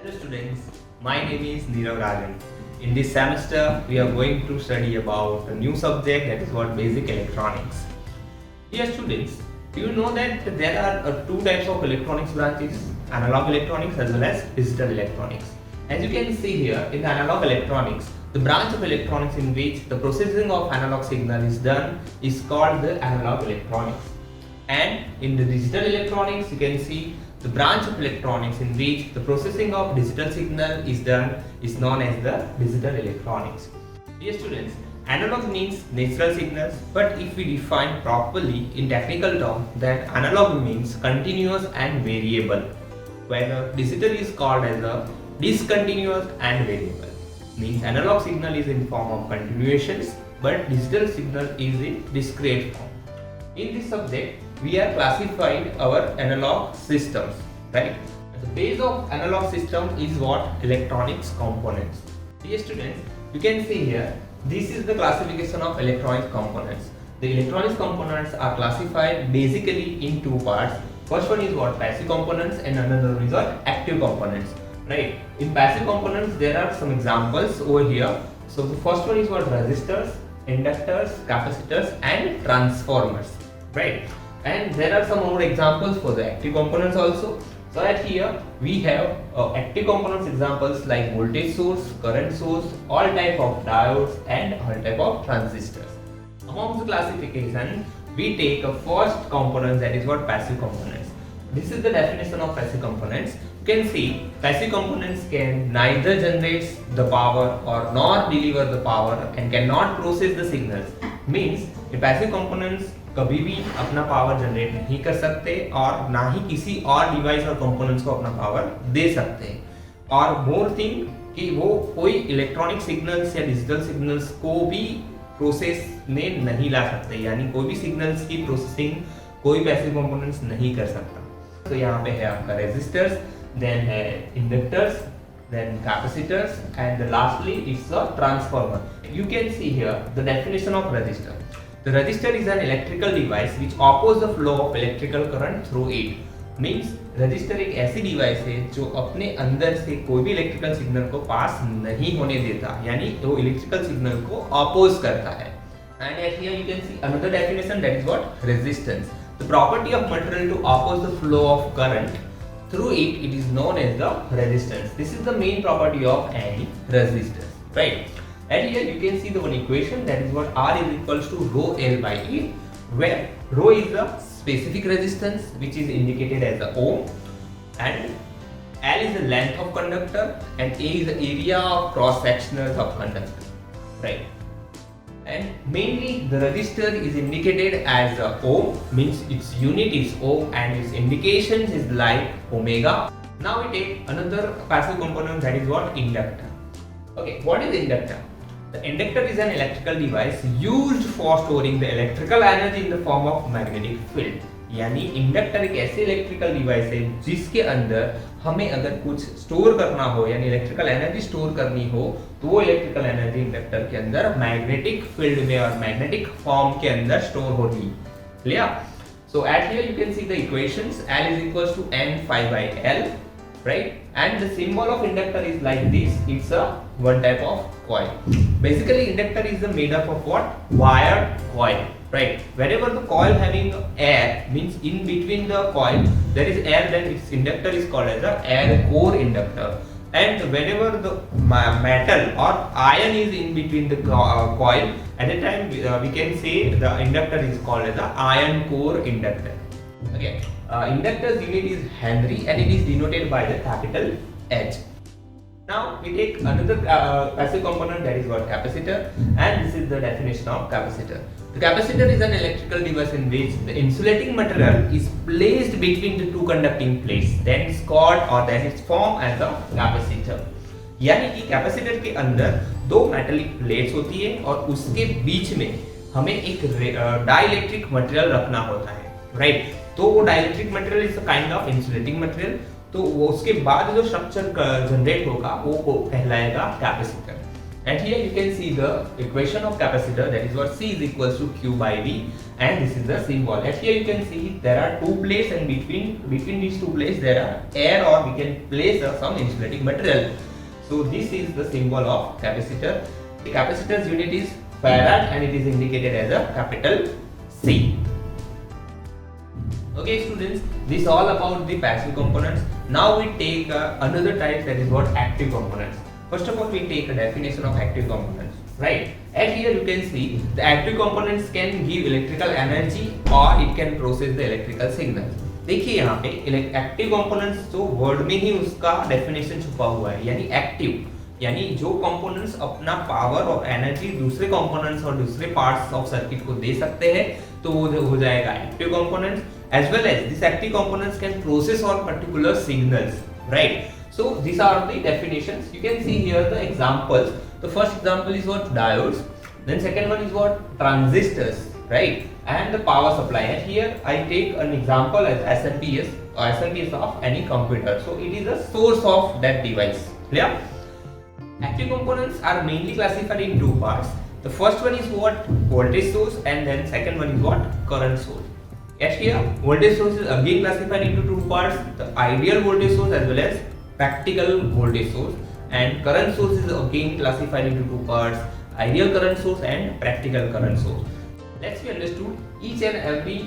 Hello students, my name is Nirav Rajan. In this semester, we are going to study about a new subject that is called basic electronics. Dear students, do you know that there are two types of electronics branches, analog electronics as well as digital electronics. As you can see here, in analog electronics, the branch of electronics in which the processing of analog signal is done is called the analog electronics. And in the digital electronics, you can see the branch of electronics in which the processing of digital signal is done is known as the digital electronics. Dear students, analog means natural signals, but if we define properly in technical terms, then analog means continuous and variable, whether digital is called as a discontinuous and variable. Means analog signal is in form of continuations, but digital signal is in discrete form. In this subject, we are classified our analog systems, right? The base of analog system is what? Electronics components. Dear students, you can see here, this is the classification of electronic components. The electronics components are classified basically in two parts. First one is what? Passive components, and another one is what? Active components, right? In passive components, there are some examples over here. So the first one is what? Resistors, inductors, capacitors and transformers, right? And there are some more examples for the active components also. So at here we have active components examples like voltage source, current source, all type of diodes and all type of transistors. Among the classification, we take a first component, that is what? Passive components. This is the definition of passive components. You can see passive components can neither generate the power or nor deliver the power and cannot process the signals. Means ये passive components कभी भी अपना power generate नहीं कर सकते और ना ही किसी और डिवाइस और कंपोनेंट्स को अपना पावर दे सकते हैं। और मोर थिंग कि वो कोई इलेक्ट्रॉनिक सिग्नल्स या डिजिटल सिग्नल्स को भी प्रोसेस में नहीं ला सकते, यानी कोई भी सिग्नल्स की प्रोसेसिंग कोई पैसिव कंपोनेंट्स नहीं कर सकता। तो यहाँ पे है आपका रेजिस्टर्स, देन है inductors, then capacitors, and lastly it's a transformer. You can see here the definition of resistor. The resistor is an electrical device which opposes the flow of electrical current through it. Means resistor एक ऐसी device है जो अपने अंदर से कोई भी electrical signal को पास नहीं होने देता, यानी वो इलेक्ट्रिकल सिग्नल को अपोज करता है. And at here you can see another definition, that is what? Resistance. The property of material to oppose the flow of current through it, it is known as the resistance. This is the main property of any resistor, right? And here you can see the one equation, that is what? R is equals to rho L by E, where rho is the specific resistance which is indicated as the ohm, and L is the length of conductor, and A is the area of cross sectional of conductor, right? And mainly the resistor is indicated as a ohm, means its unit is ohm and its indications is like omega. Now we take another passive component, that is what? Inductor. Okay, what is inductor? The inductor is an electrical device used for storing the electrical energy in the form of magnetic field. यानी inductor एक ऐसी electrical device है जिसके अंदर हमें अगर कुछ store करना हो, यानी इलेक्ट्रिकल एनर्जी स्टोर करनी हो, तो वो इलेक्ट्रिकल एनर्जी इंडक्टर के अंदर मैग्नेटिक फील्ड में और मैग्नेटिक फॉर्म के अंदर स्टोर होगी. Clear? So eight here you can see the equations. L is equals to N phi by L, right? And the symbol of inductor is like this. It's a one type of coil. Basically inductor is made up of what? Wired coil, right? Wherever the coil having air, means in between the coil there is air, then its inductor is called as a air core inductor. And whenever the metal or iron is in between the coil, at that time we can say the inductor is called as a iron core inductor. Okay, inductor's unit is Henry and it is denoted by the capital H. Now we take another passive component, that is what? Capacitor, and this is the definition of capacitor. The capacitor is an electrical device in which the insulating material is placed between the two conducting plates, then it's called or then it's formed as a capacitor. यानी कि capacitor के अंदर दो metallic plates होती है और उसके बीच में हमें एक डाइलेक्ट्रिक मटेरियल रखना होता है, राइट? तो वो dielectric material is a kind of insulating material. तो वो उसके बाद जो स्ट्रक्चर जनरेट होगा वो कहलाएगा capacitor. And here you can see the equation of capacitor, that is what C is equals to Q by V, and this is the symbol. And here you can see there are two plates, and between these two plates there are air, or we can place some insulating material. So this is the symbol of capacitor. The capacitor's unit is farad and it is indicated as a capital C. Okay students, this is all about the passive components. Now we take another type, that is what active components. First of all, we take a definition of active components, right? And here you can see the active components can give electrical energy or it can process the electrical signals. देखिए यहाँ पे active components तो word में ही उसका definition छुपा हुआ है, यानी एक्टिव यानी जो कंपोनेंट्स अपना पावर और एनर्जी दूसरे कंपोनेंट्स और दूसरे पार्ट्स ऑफ सर्किट को दे सकते हैं, तो वो हो जाएगा active components. As well as this active components can process or particular signals, right? So these are the definitions. You can see here the examples. The first example is what? Diodes. Then second one is what? Transistors, right? And the power supply. And here I take an example as SMPS of any computer. So it is the source of that device. Clear? Active components are mainly classified in two parts. The first one is what? Voltage source, and then second one is what? Current source. As here, voltage source is again classified into two parts: the ideal voltage source as well as practical voltage source, and current source is again classified into two parts: ideal current source and practical current source. Let's be understood each and every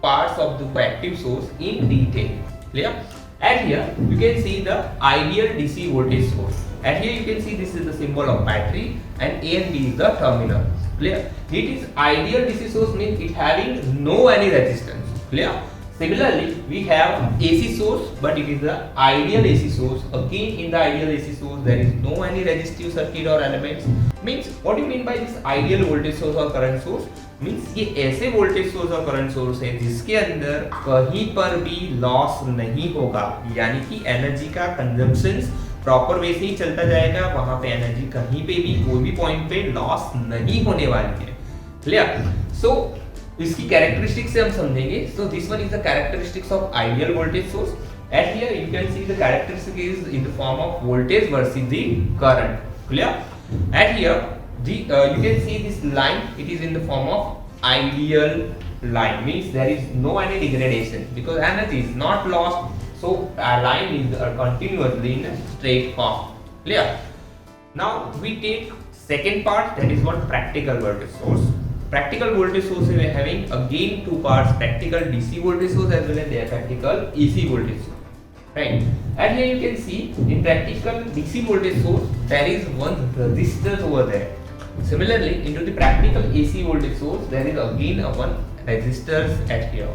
parts of the active source in detail. Clear? And here you can see the ideal DC voltage source. And here you can see this is the symbol of battery, and A and B is the terminal. Clear? It is ideal DC source means it having no any resistance. Clear? Similarly, we have AC source, but it is the ideal AC source. Again, in the ideal AC source, there is no any resistive circuit or elements. Means, what do you mean by this ideal voltage source or current source? Means ये ऐसे voltage source और current source है जिसके अंदर कहीं पर भी loss नहीं होगा, यानी कि energy का consumption प्रॉपर वे से ही चलता जाएगा, वहां पे एनर्जी कहीं पे भी कोई भी पॉइंट पे लॉस नहीं होने वाली है. क्लियर? सो इसकी कैरेक्टरिस्टिक्स से हम समझेंगे. So this one is the characteristics of ideal voltage source. Eight here you can see the characteristic is in the form of voltage versus the current. Clear? Eight here you can see this line, it is in the form of ideal line, means there is no any degradation because energy is not lost. So a line is continuously in a straight form. Clear? Now we take second part, that is what? Practical voltage source. Practical voltage source we are having again two parts: practical DC voltage source as well as their practical AC voltage source. Right? And here you can see in practical DC voltage source there is one resistor over there. Similarly, into the practical AC voltage source there is again one resistors at here.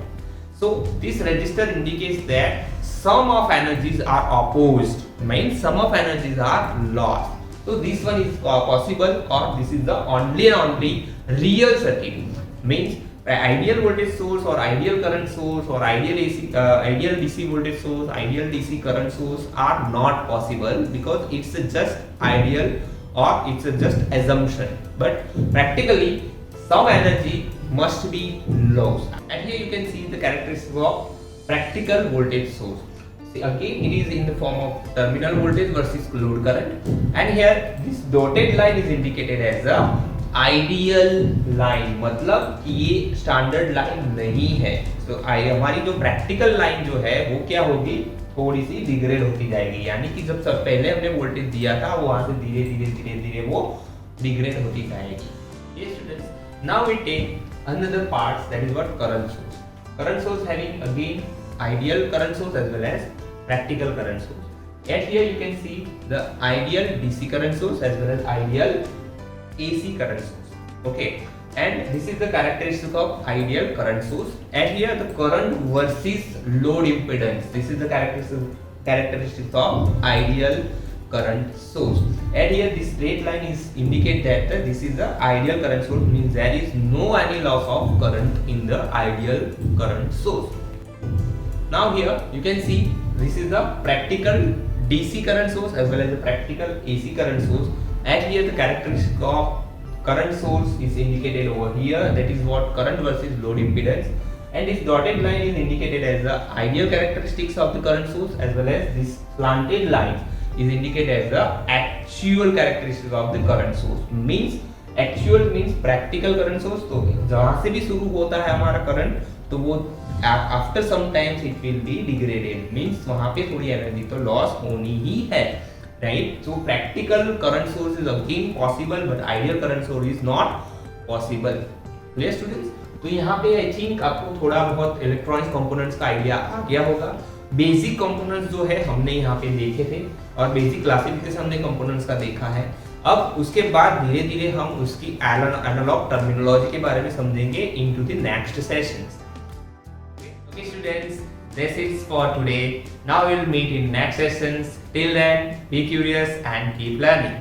So this resistor indicates that some of energies are opposed, means some of energies are lost. So this one is possible, or this is the only real circuit. Means ideal voltage source or ideal current source or ideal DC voltage source, ideal DC current source are not possible because it's just ideal or it's just assumption. But practically some energy must be lost. And here you can see the characteristics of practical voltage source. See, again it is in the form of terminal voltage versus load current, and here this dotted line is indicated as a ideal line, मतलब ये standard line नहीं है. तो हमारी जो practical line जो है वो क्या होगी, थोड़ी सी डिग्रेड होती जाएगी, यानी कि जब सब पहले हमने वोल्टेज दिया था वो वहां से धीरे धीरे वो डिग्रेड होती जाएगी. ये students, now we take another part, that is what? Current source. Current source having again ideal current source as well as practical current source. And here you can see the ideal DC current source as well as ideal AC current source. Okay, and this is the characteristic of ideal current source. And here the current versus load impedance. This is the characteristics of ideal current source. And here this straight line is indicate that this is the ideal current source, means there is no any loss of current in the ideal current source. Now here you can see this is the practical DC current source as well as the practical AC current source. And here the characteristic of current source is indicated over here, that is what? Current versus load impedance. And this dotted line is indicated as the ideal characteristics of the current source, as well as this slanted line is indicated as the actual characteristic of the current source. Means actual means practical current source. तो जहाँ से भी शुरू होता है हमारा current, तो वो after some times it will be degraded, means वहाँ पे थोड़ी एनर्जी तो लॉस होनी ही है, right. So practical current source is again possible, but ideal current source is not possible. Clear students. तो यहाँ पे आई थिंक आपको थोड़ा बहुत इलेक्ट्रॉनिक्स कंपोनेंट्स का आइडिया आ गया होगा. बेसिक कंपोनेंट्स जो है हमने यहाँ पे देखे थे और बेसिक क्लासिफिकेशन हमने कंपोनेंट्स का देखा है. अब उसके बाद धीरे धीरे हम उसकी एनालॉग टर्मिनोलॉजी के बारे में समझेंगे into the next sessions. Okay students, this is for today. Now we will meet in next sessions. Till then, be curious and keep learning.